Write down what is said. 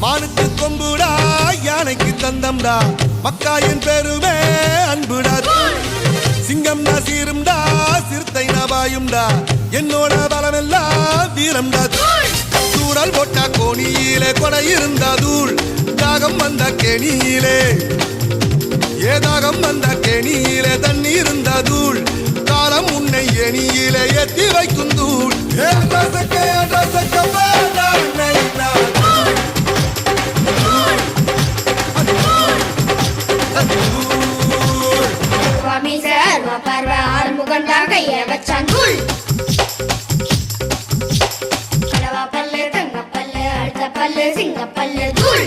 மானுக்கு கொம்புடா யானைக்கு தந்தம்டா மக்காயின் பெருமே அன்புடா சிங்கம்டா சீரும்டா சிறுத்தை நபாயும்டா என்னோட பலமெல்லாம் வீரம்டா தூரல் போட்டா கோணியிலே கொடை இருந்தா தூள் தாகம் வந்த கேணியிலே ஏதாகம் வந்த கேணியிலே தண்ணி இருந்தா தூள் காலம் உன்னை எணியிலே ஏத்தி வைக்கும் தூள் சிங்கப்பல்லு தூள்